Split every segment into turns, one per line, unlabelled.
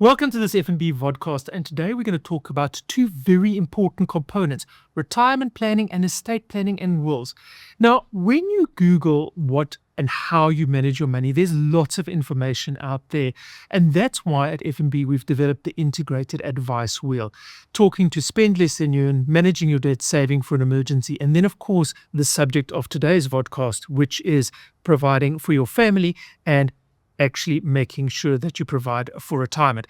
Welcome to this F&B vodcast, and today we're going to talk about two very important components: retirement planning and estate planning and wills. Now, when you Google what and how you manage your money, there's lots of information out there, and that's why at F&B we've developed the integrated advice wheel, talking to spend less than you earn, managing your debt, saving for an emergency, and then of course the subject of today's vodcast, which is providing for your family and actually making sure that you provide for retirement.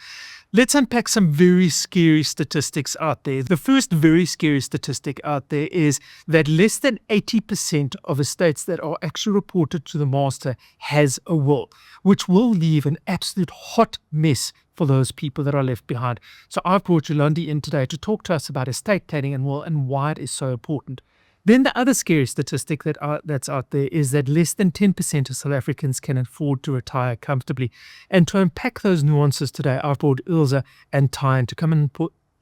Let's unpack some very scary statistics out there. The first very scary statistic out there is that less than 80% of estates that are actually reported to the master has a will, which will leave an absolute hot mess for those people that are left behind. So I've brought Yolandi in today to talk to us about estate planning and will and why it is so important. Then the other scary statistic that's out there is that less than 10% of South Africans can afford to retire comfortably. And to unpack those nuances today, I've brought Ilse and Tyne to come and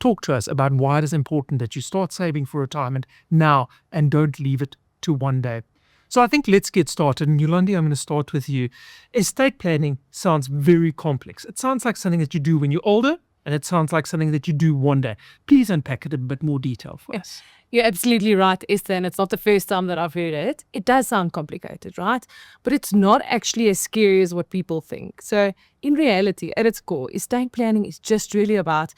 talk to us about why it is important that you start saving for retirement now and don't leave it to one day. So I think let's get started. And Yolandi, I'm going to start with you. Estate planning sounds very complex. It sounds like something that you do when you're older, and it sounds like something that you do one day. Please unpack it in a bit more detail for us.
You're absolutely right, Esther, and it's not the first time that I've heard it. It does sound complicated, right? But it's not actually as scary as what people think. So in reality, at its core, estate planning is just really about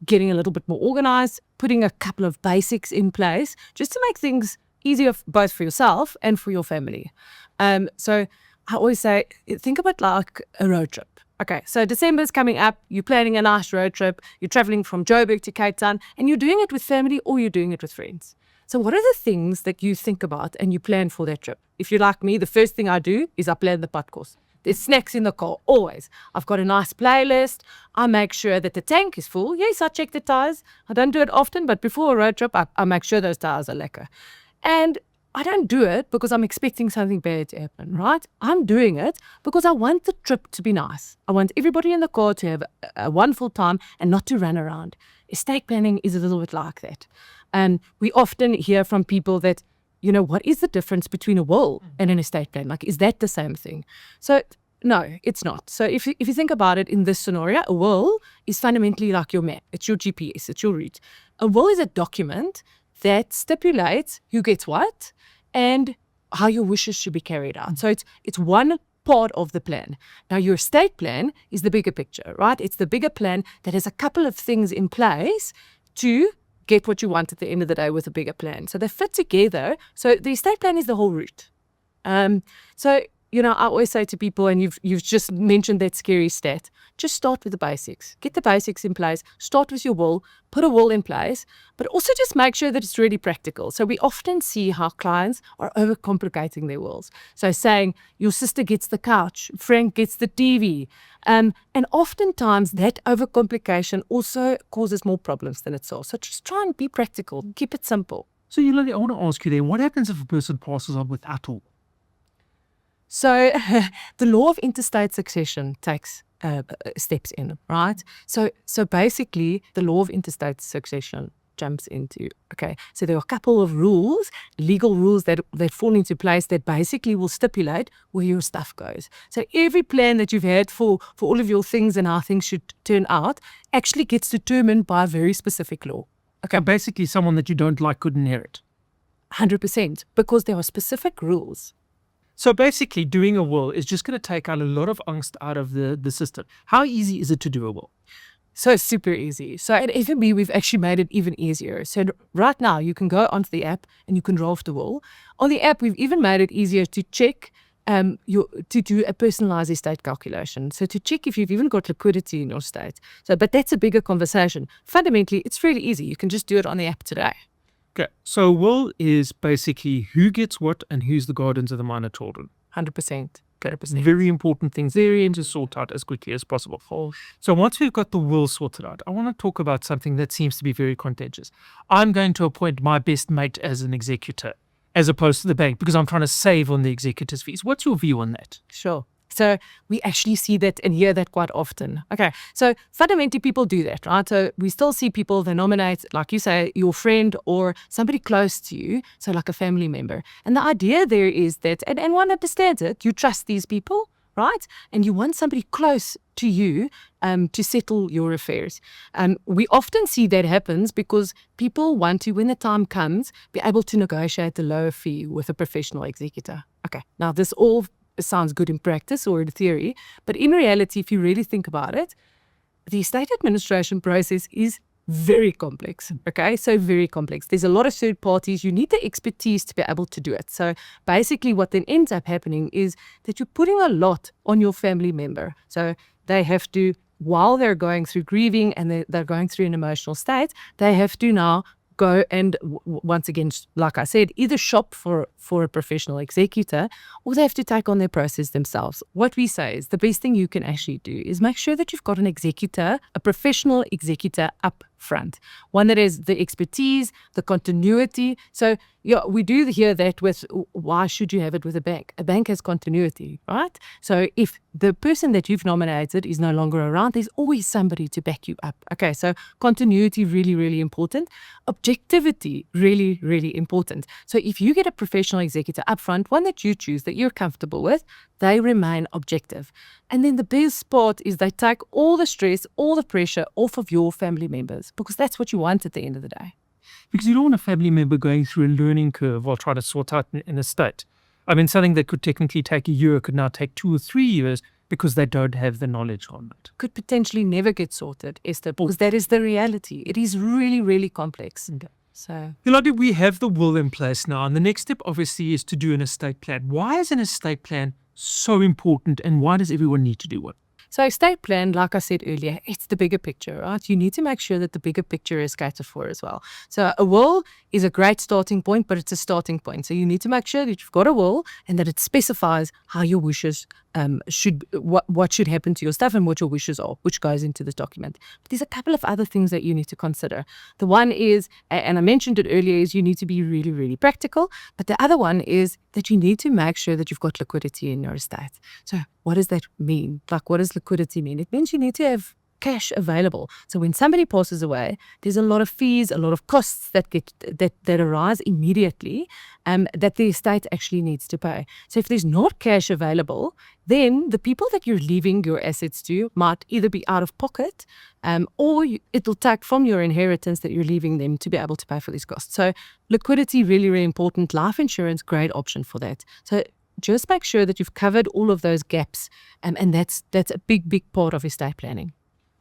getting a little bit more organized, putting a couple of basics in place, just to make things easier both for yourself and for your family. So I always say, think of it like a road trip. Okay, so December's coming up, you're planning a nice road trip, you're traveling from Joburg to Cape Town, and you're doing it with family or you're doing it with friends. So what are the things that you think about and you plan for that trip? If you're like me, the first thing I do is I plan the pad course. There's snacks in the car, always. I've got a nice playlist. I make sure that the tank is full. Yes, I check the tires. I don't do it often, but before a road trip, I make sure those tires are lekker. And I don't do it because I'm expecting something bad to happen, right? I'm doing it because I want the trip to be nice. I want everybody in the car to have a wonderful time and not to run around. Estate planning is a little bit like that. And we often hear from people that, what is the difference between a will and an estate plan? Like, is that the same thing? So, no, it's not. So if you think about it in this scenario, a will is fundamentally like your map. It's your GPS, it's your route. A will is a document that stipulates who gets what and how your wishes should be carried out. So it's one part of the plan. Now, your estate plan is the bigger picture, right? It's the bigger plan that has a couple of things in place to get what you want at the end of the day with a bigger plan. So they fit together. So the estate plan is the whole route. I always say to people, and you've just mentioned that scary stat, just start with the basics. Get the basics in place. Start with your will. Put a will in place. But also just make sure that it's really practical. So we often see how clients are overcomplicating their wills. So saying, your sister gets the couch, Frank gets the TV. And oftentimes that overcomplication also causes more problems than it solves. So just try and be practical. Keep it simple.
So Yolandi, I want to ask you then, what happens if a person passes on without all?
So the law of interstate succession takes steps in, right? So basically, the law of interstate succession jumps into, so there are a couple of rules, legal rules that fall into place that basically will stipulate where your stuff goes. So every plan that you've had for all of your things and how things should turn out actually gets determined by a very specific law.
Okay, basically someone that you don't like could inherit.
100%, because there are specific rules.
So basically, doing a will is just going to take out a lot of angst out of the system. How easy is it to do a will?
So it's super easy. So at FNB, we've actually made it even easier. So right now, you can go onto the app and you can draft the will. On the app, we've even made it easier to check to do a personalized estate calculation. So to check if you've even got liquidity in your estate. But that's a bigger conversation. Fundamentally, it's really easy. You can just do it on the app today.
Okay, so will is basically who gets what and who's the guardians of the minor children.
100%. 100%.
Very important things to sort out as quickly as possible. So once we've got the will sorted out, I want to talk about something that seems to be very contagious. I'm going to appoint my best mate as an executor as opposed to the bank because I'm trying to save on the executor's fees. What's your view on that?
Sure. So we actually see that and hear that quite often. Okay, so fundamentally people do that, right? So we still see people, they nominate, like you say, your friend or somebody close to you, so like a family member. And the idea there is that, and one understands it, you trust these people, right? And you want somebody close to you to settle your affairs. We often see that happens because people want to, when the time comes, be able to negotiate a lower fee with a professional executor. Okay, now this all sounds good in practice or in theory, but in reality, if you really think about it, the estate administration process is very complex. Okay, so very complex. There's a lot of third parties. You need the expertise to be able to do it. So basically what then ends up happening is that you're putting a lot on your family member. So they have to, while they're going through grieving and they're going through an emotional state, they have to now go and once again, like I said, either shop for a professional executor or they have to take on their process themselves. What we say is the best thing you can actually do is make sure that you've got an executor, a professional executor up front, one that has the expertise, the continuity. So yeah, we do hear that with why should you have it with a bank? A bank has continuity, right? So if the person that you've nominated is no longer around, there's always somebody to back you up. Okay, so continuity, really, really important. Objectivity, really, really important. So if you get a professional executor up front, one that you choose, that you're comfortable with, they remain objective. And then the best part is they take all the stress, all the pressure off of your family members, because that's what you want at the end of the day.
Because you don't want a family member going through a learning curve while trying to sort out an estate. I mean, something that could technically take a year could now take 2 or 3 years because they don't have the knowledge on it.
Could potentially never get sorted, Esther, because that is the reality. It is really, really complex.
Okay.
So,
Yolandi, we have the will in place now, and the next step obviously is to do an estate plan. Why is an estate plan so important, and why does everyone need to do one?
So estate plan, like I said earlier, it's the bigger picture, right? You need to make sure that the bigger picture is catered for as well. So a will is a great starting point, but it's a starting point. So you need to make sure that you've got a will and that it specifies how your wishes what should happen to your stuff and what your wishes are, which goes into the document. But there's a couple of other things that you need to consider. The one is, and I mentioned it earlier, is you need to be really, really practical. But the other one is that you need to make sure that you've got liquidity in your estate. So what does that mean? Like, what does liquidity mean? It means you need to have cash available. So when somebody passes away, there's a lot of fees, a lot of costs that arise immediately that the estate actually needs to pay. So if there's not cash available, then the people that you're leaving your assets to might either be out of pocket or it'll take from your inheritance that you're leaving them to be able to pay for these costs. So liquidity, really, really important. Life insurance, great option for that. So just make sure that you've covered all of those gaps, and that's a big, big part of estate planning.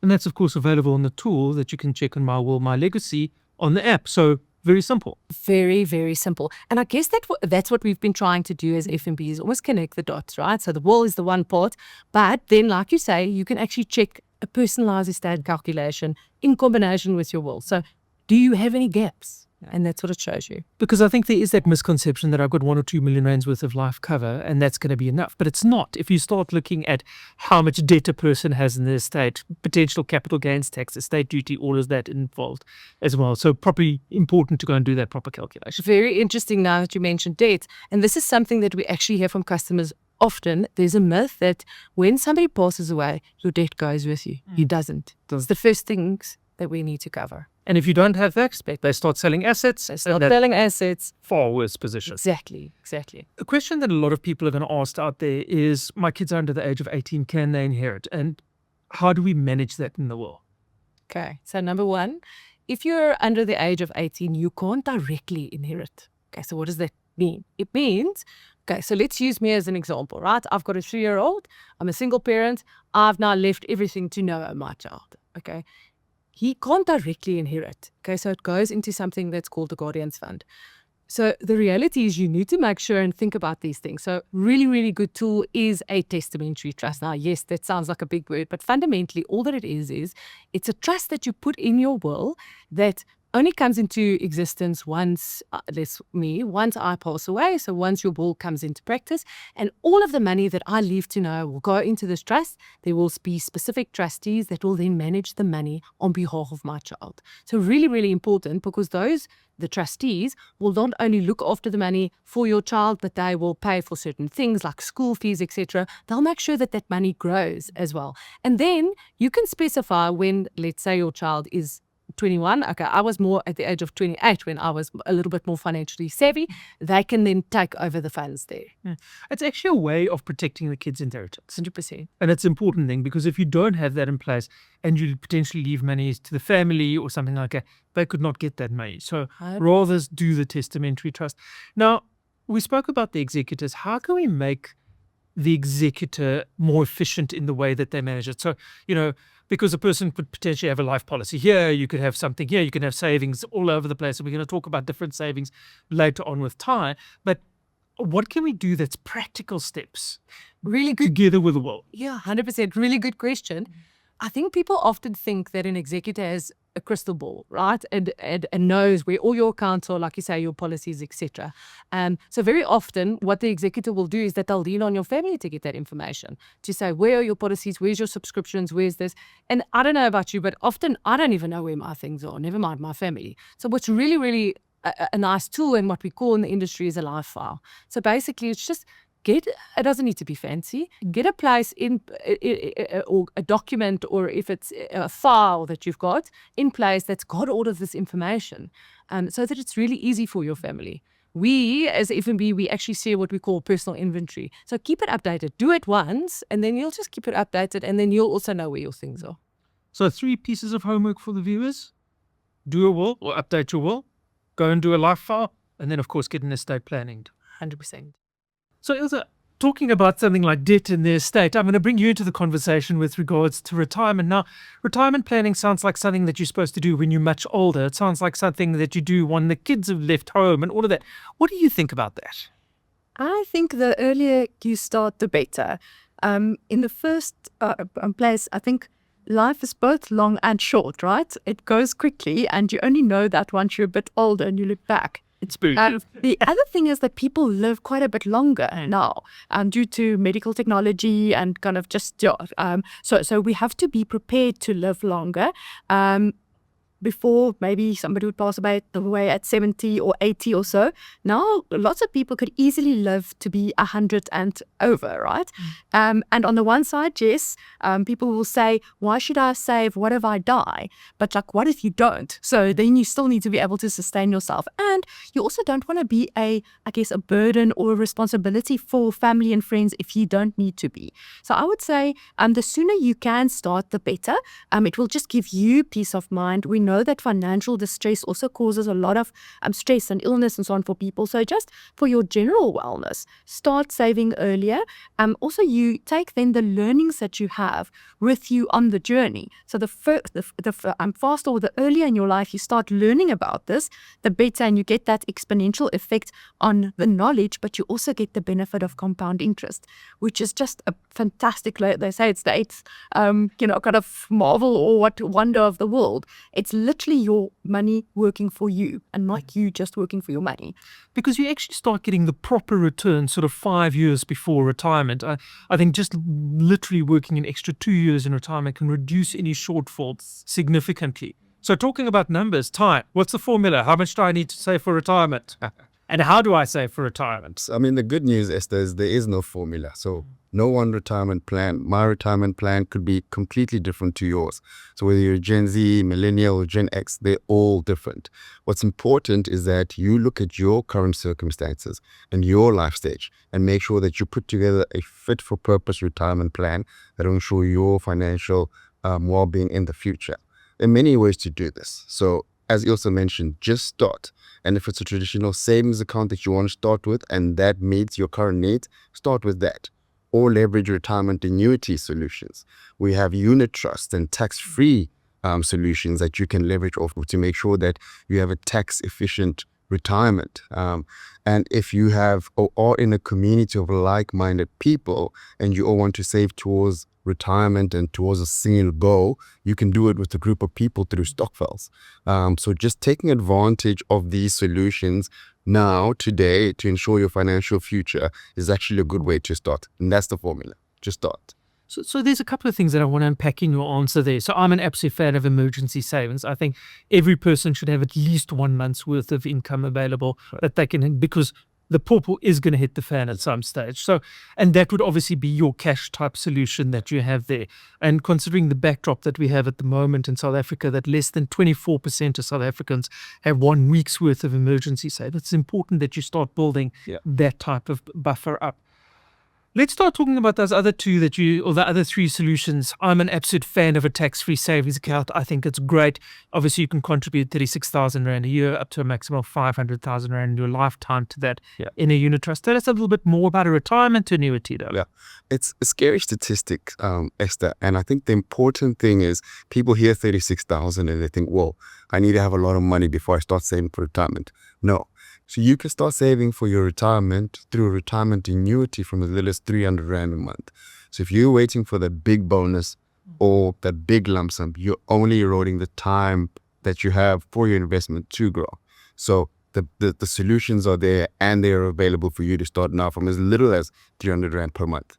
And that's, of course, available on the tool that you can check on My Will, My Legacy on the app. So very simple.
Very, very simple. And I guess that's what we've been trying to do as FNB is almost connect the dots, right? So the will is the one part, but then, like you say, you can actually check a personalized estate calculation in combination with your will. So do you have any gaps? And that's what it shows you.
Because I think there is that misconception that I've got 1 or 2 million rands worth of life cover and that's going to be enough. But it's not. If you start looking at how much debt a person has in the estate, potential capital gains tax, estate duty, all of that involved as well. So probably important to go and do that proper calculation.
Very interesting now that you mentioned debt. And this is something that we actually hear from customers often. There's a myth that when somebody passes away, your debt goes with you. It doesn't. It's the first things that we need to cover.
And if you don't have that, they start selling assets.
They start selling assets.
Far worse position.
Exactly.
A question that a lot of people are going to ask out there is, my kids are under the age of 18, can they inherit? And how do we manage that in the will?
Okay, so number one, if you're under the age of 18, you can't directly inherit. Okay, so what does that mean? It means, okay, so let's use me as an example, right? I've got a 3-year-old. I'm a single parent. I've now left everything to Noah, my child. Okay. He can't directly inherit. Okay, so it goes into something that's called the Guardian's Fund. So the reality is you need to make sure and think about these things. So really, really good tool is a testamentary trust. Now, yes, that sounds like a big word, but fundamentally all that it is it's a trust that you put in your will that only comes into existence once I pass away. So once your will comes into practice, and all of the money that I leave to Noah will go into this trust. There will be specific trustees that will then manage the money on behalf of my child. So really, really important, because the trustees will not only look after the money for your child, but they will pay for certain things like school fees, etc. They'll make sure that money grows as well. And then you can specify when, let's say, your child is 21, okay, I was more at the age of 28 when I was a little bit more financially savvy, they can then take over the funds there.
Yeah. It's actually a way of protecting the kids' inheritance.
100%.
And it's an important thing, because if you don't have that in place and you potentially leave money to the family or something like that, they could not get that money. So rather do the testamentary trust. Now, we spoke about the executors. How can we make the executor more efficient in the way that they manage it? So, because a person could potentially have a life policy here, you could have something here, you can have savings all over the place. And we're going to talk about different savings later on with Ty. But what can we do that's practical steps
Really good.
together with the will?
Yeah, 100%. Really good question. I think people often think that an executor has a crystal ball, right? And knows where all your accounts are, like you say, your policies, etc. So very often what the executor will do is that they'll lean on your family to get that information, to say, where are your policies? Where's your subscriptions? Where's this? And I don't know about you, but often I don't even know where my things are, never mind my family. So what's really, really a nice tool, and what we call in the industry, is a live file. So basically it's just it doesn't need to be fancy. Get a place in or a document, or if it's a file that you've got in place that's got all of this information, so that it's really easy for your family. We, as FNB, we actually share what we call personal inventory. So keep it updated. Do it once, and then you'll just keep it updated, and then you'll also know where your things are.
So 3 pieces of homework for the viewers: do a will or update your will, go and do a life file, and then of course get an estate planning.
100%.
So Ilse, talking about something like debt in the estate, I'm going to bring you into the conversation with regards to retirement. Now, retirement planning sounds like something that you're supposed to do when you're much older. It sounds like something that you do when the kids have left home and all of that. What do you think about that?
I think the earlier you start, the better. In the first place, I think life is both long and short, right? It goes quickly, and you only know that once you're a bit older and you look back.
It's big.
The other thing is that people live quite a bit longer now, due to medical technology and kind of just so we have to be prepared to live longer. Before, maybe somebody would pass away at 70 or 80 or so. Now, lots of people could easily live to be 100 and over, right? And on the one side, yes, people will say, why should I save? What if I die? But like, what if you don't? So then you still need to be able to sustain yourself. And you also don't want to be a burden or a responsibility for family and friends if you don't need to be. So I would say the sooner you can start, the better. It will just give you peace of mind. We know that financial distress also causes a lot of stress and illness and so on for people. So just for your general wellness, start saving earlier. Also, you take then the learnings that you have with you on the journey. So the faster or the earlier in your life you start learning about this, the better, and you get that exponential effect on the knowledge, but you also get the benefit of compound interest, which is just a fantastic, they say it's the eighth, kind of marvel or what wonder of the world. It's literally your money working for you and not you just working for your money.
Because you actually start getting the proper return sort of 5 years before retirement. I think just literally working an extra 2 years in retirement can reduce any shortfall significantly. So talking about numbers, Ty, what's the formula? How much do I need to save for retirement? And how do I save for retirement?
I mean, the good news, Esther, is there is no formula. So no one retirement plan. My retirement plan could be completely different to yours. So whether you're Gen Z, Millennial, or Gen X, they're all different. What's important is that you look at your current circumstances and your life stage and make sure that you put together a fit-for-purpose retirement plan that will ensure your financial well-being in the future. There are many ways to do this. So as Ilse mentioned, just start. And if it's a traditional savings account that you want to start with and that meets your current needs, start with that. Or leverage retirement annuity solutions. We have unit trust and tax-free solutions that you can leverage off of to make sure that you have a tax-efficient retirement. And if you have or are in a community of like-minded people and you all want to save towards retirement and towards a single goal, you can do it with a group of people through stokvels. So just taking advantage of these solutions now, today, to ensure your financial future is actually a good way to start. And that's the formula. Just start.
So there's a couple of things that I want to unpack in your answer there. So I'm an absolute fan of emergency savings. I think every person should have at least 1 month's worth of income available that they can, because the pawpaw is going to hit the fan at some stage. So, and that would obviously be your cash type solution that you have there. And considering the backdrop that we have at the moment in South Africa, that less than 24% of South Africans have 1 week's worth of emergency save, it's important that you start building that type of buffer up. Let's start talking about those other two or the other three solutions. I'm an absolute fan of a tax-free savings account. I think it's great. Obviously, you can contribute 36,000 Rand a year up to a maximum of 500,000 Rand in your lifetime to that in a unit trust. Tell us a little bit more about a retirement annuity, though.
Yeah, it's a scary statistic, Esther. And I think the important thing is people hear 36,000 and they think, well, I need to have a lot of money before I start saving for retirement. No. So you can start saving for your retirement through a retirement annuity from as little as 300 Rand a month. So if you're waiting for that big bonus or that big lump sum, you're only eroding the time that you have for your investment to grow. So the solutions are there and they're available for you to start now from as little as 300 Rand per month.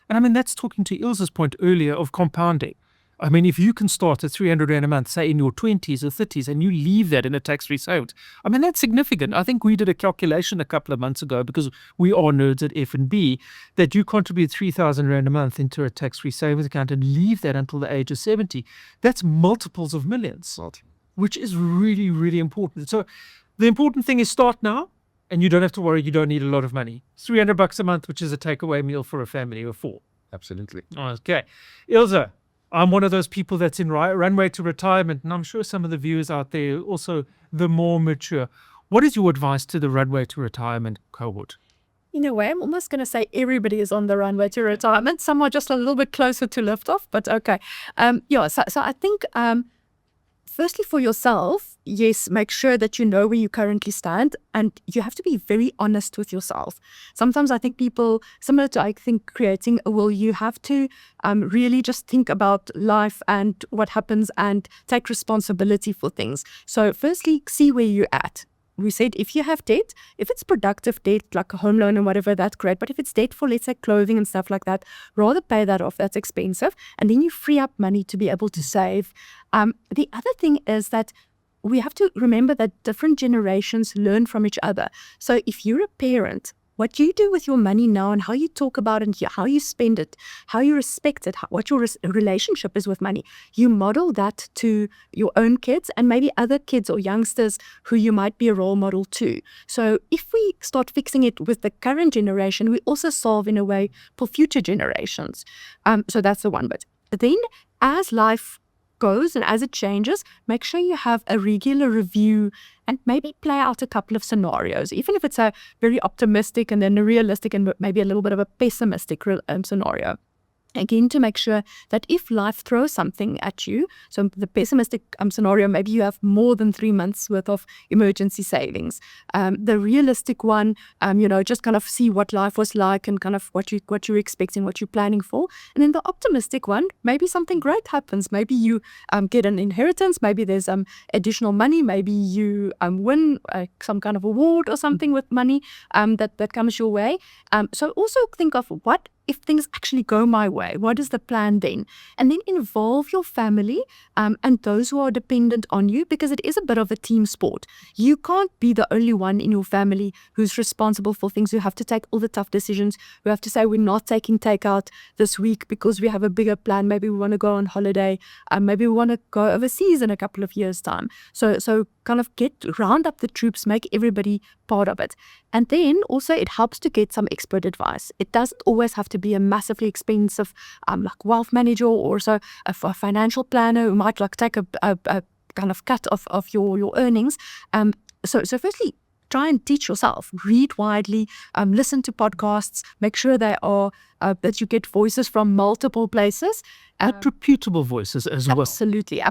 And I mean, that's talking to Ilse's point earlier of compounding. I mean, if you can start at 300 Rand a month, say in your 20s or 30s, and you leave that in a tax-free savings, I mean, that's significant. I think we did a calculation a couple of months ago, because we are nerds at F&B, that you contribute 3,000 Rand a month into a tax-free savings account and leave that until the age of 70. That's multiples of millions, which is really, really important. So the important thing is start now, and you don't have to worry, you don't need a lot of money. $300 a month, which is a takeaway meal for a family of 4.
Absolutely.
Okay. Ilse, I'm one of those people that's in runway to retirement, and I'm sure some of the viewers out there also the more mature. What is your advice to the runway to retirement cohort?
In a way, I'm almost going to say everybody is on the runway to retirement. Some are just a little bit closer to liftoff, but okay. So I think firstly for yourself, yes, make sure that you know where you currently stand, and you have to be very honest with yourself. Sometimes I think people, similar to creating a will, you have to really just think about life and what happens and take responsibility for things. So firstly, see where you're at. We said if you have debt, if it's productive debt, like a home loan or whatever, that's great. But if it's debt for, let's say, clothing and stuff like that, rather pay that off. That's expensive. And then you free up money to be able to save. The other thing is that we have to remember that different generations learn from each other. So if you're a parent, what you do with your money now and how you talk about it, how you spend it, how you respect it, what your relationship is with money, you model that to your own kids and maybe other kids or youngsters who you might be a role model to. So if we start fixing it with the current generation, we also solve in a way for future generations. So that's the one bit. But then as life goes and as it changes, make sure you have a regular review and maybe play out a couple of scenarios, even if it's a very optimistic and then a realistic and maybe a little bit of a pessimistic scenario. Again, to make sure that if life throws something at you, so the pessimistic scenario, maybe you have more than 3 months worth of emergency savings. The realistic one, just kind of see what life was like and kind of what you're expecting, what you're planning for. And then the optimistic one, maybe something great happens. Maybe you get an inheritance, maybe there's additional money, maybe you win some kind of award or something with money that comes your way. So also think of what if things actually go my way, what is the plan then? And then involve your family and those who are dependent on you, because it is a bit of a team sport. You can't be the only one in your family who's responsible for things, who have to take all the tough decisions, who have to say we're not taking takeout this week because we have a bigger plan. Maybe we want to go on holiday. Maybe we want to go overseas in a couple of years' time. So kind of round up the troops, make everybody part of it. And then also it helps to get some expert advice. It doesn't always have to be a massively expensive like wealth manager or so a financial planner who might like take a kind of cut of your earnings. So firstly, try and teach yourself, read widely, listen to podcasts, make sure they are that you get voices from multiple places.
Reputable voices as well.
Absolutely. Yeah.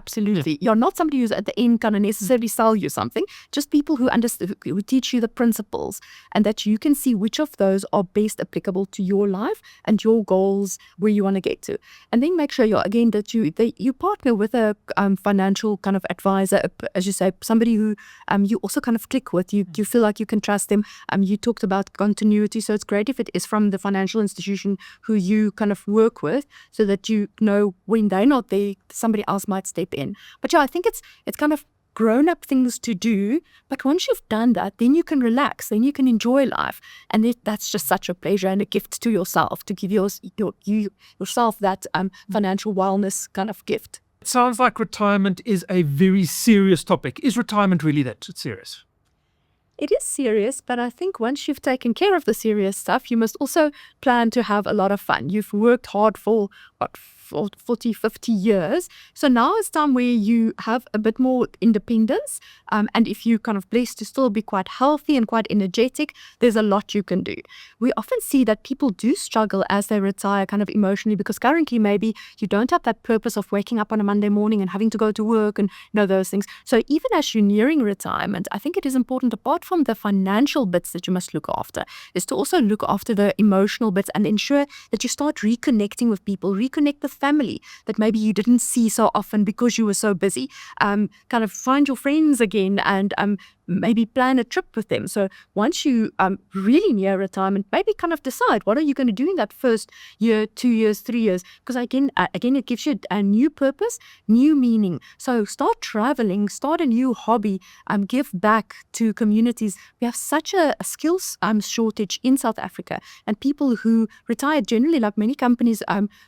You're not somebody who's at the end going to necessarily sell you something, just people who understand, who teach you the principles, and that you can see which of those are best applicable to your life and your goals, where you want to get to. And then make sure you partner with a financial kind of advisor, as you say, somebody who you also kind of click with, you feel like you can trust them. You talked about continuity, so it's great if it is from the financial institution who you kind of work with, so that you know when they're not there, somebody else might step in. But yeah, I think it's kind of grown-up things to do. But once you've done that, then you can relax, then you can enjoy life. And that's just such a pleasure and a gift to yourself, to give yourself that financial wellness kind of gift.
It sounds like retirement is a very serious topic. Is retirement really that serious?
It is serious, but I think once you've taken care of the serious stuff, you must also plan to have a lot of fun. You've worked hard for 40, 50 years. So now it's time where you have a bit more independence. And if you're kind of blessed to still be quite healthy and quite energetic, there's a lot you can do. We often see that people do struggle as they retire kind of emotionally, because currently maybe you don't have that purpose of waking up on a Monday morning and having to go to work and those things. So even as you're nearing retirement, I think it is important, apart from the financial bits that you must look after, is to also look after the emotional bits and ensure that you start reconnecting with people, reconnect with family that maybe you didn't see so often because you were so busy. Kind of find your friends again and maybe plan a trip with them. So once you really near retirement, maybe kind of decide what are you going to do in that first year, 2 years, 3 years, because again it gives you a new purpose, new meaning. So start traveling, start a new hobby, give back to communities. We have such a skills shortage in South Africa, and people who retire generally, like many companies,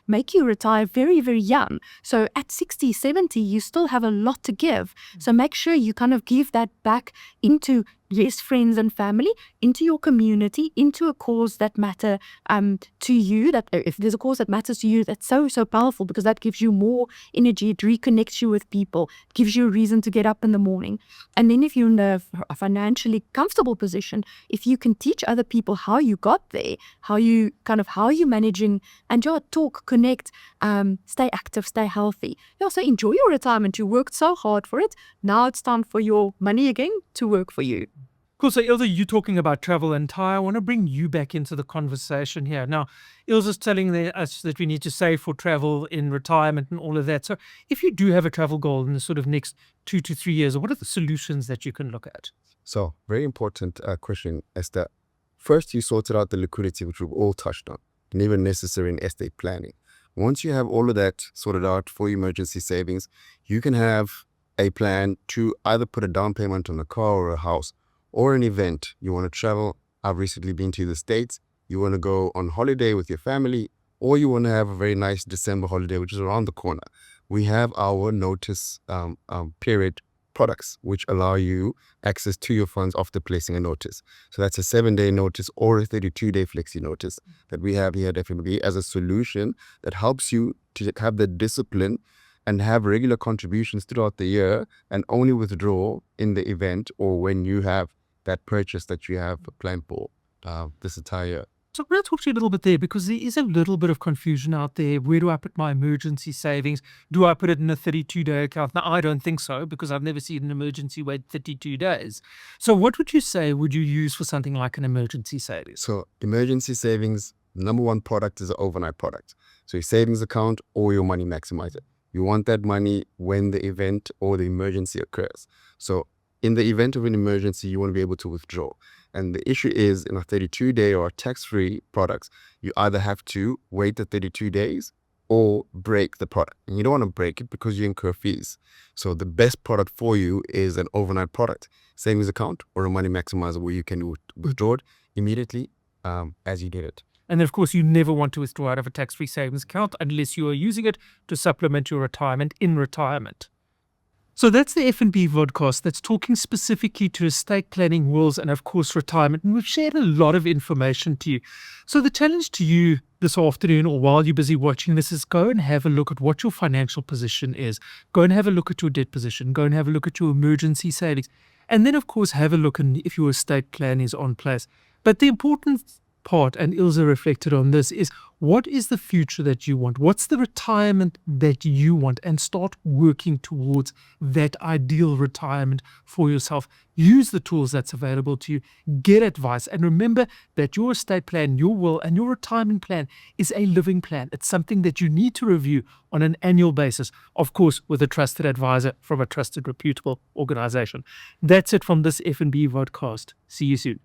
make you retire very, very young. So at 60, 70, you still have a lot to give. So make sure you kind of give that back into, yes, friends and family, into your community, into a cause that matter to you. That if there's a cause that matters to you, that's so powerful, because that gives you more energy. It reconnects you with people, gives you a reason to get up in the morning. And then if you're in a financially comfortable position, if you can teach other people how you got there, how you're managing, and talk, connect, stay active, stay healthy. You also enjoy your retirement. You worked so hard for it. Now it's time for your money again to work for you.
Cool. So Ilse, you're talking about travel and Ty. I want to bring you back into the conversation here. Now, Ilse's telling us that we need to save for travel in retirement and all of that. So if you do have a travel goal in the sort of next 2 to 3 years, what are the solutions that you can look at?
So very important question, Esther. First, you sorted out the liquidity, which we've all touched on, and even necessary in estate planning. Once you have all of that sorted out for emergency savings, you can have a plan to either put a down payment on a car or a house, or an event. You want to travel. I've recently been to the States. You want to go on holiday with your family, or you want to have a very nice December holiday, which is around the corner. We have our notice period products, which allow you access to your funds after placing a notice. So that's a 7-day notice or a 32-day flexi notice that we have here at FNB as a solution that helps you to have the discipline and have regular contributions throughout the year, and only withdraw in the event or when you have that purchase that you have planned for this entire year.
So I'm going to talk to you a little bit there, because there is a little bit of confusion out there. Where do I put my emergency savings? Do I put it in a 32-day account? Now, I don't think so, because I've never seen an emergency wait 32 days. So what would you say would you use for something like an emergency savings?
So emergency savings, number one product is an overnight product. So your savings account or your money maximizer. You want that money when the event or the emergency occurs. So in the event of an emergency, you want to be able to withdraw. And the issue is, in a 32-day or tax-free products, you either have to wait the 32 days or break the product. And you don't want to break it because you incur fees. So the best product for you is an overnight product, savings account or a money maximizer, where you can withdraw it immediately as you did it.
And then, of course, you never want to withdraw out of a tax-free savings account unless you are using it to supplement your retirement in retirement. So that's the F&B vodcast that's talking specifically to estate planning, wills, and of course retirement. And we've shared a lot of information to you. So the challenge to you this afternoon, or while you're busy watching this, is go and have a look at what your financial position is. Go and have a look at your debt position. Go and have a look at your emergency savings. And then, of course, have a look if your estate plan is on place. But the important part, and Ilse reflected on this, is what is the future that you want? What's the retirement that you want? And start working towards that ideal retirement for yourself. Use the tools that's available to you. Get advice. And remember that your estate plan, your will, and your retirement plan is a living plan. It's something that you need to review on an annual basis, of course, with a trusted advisor from a trusted, reputable organization. That's it from this F&B vodcast. See you soon.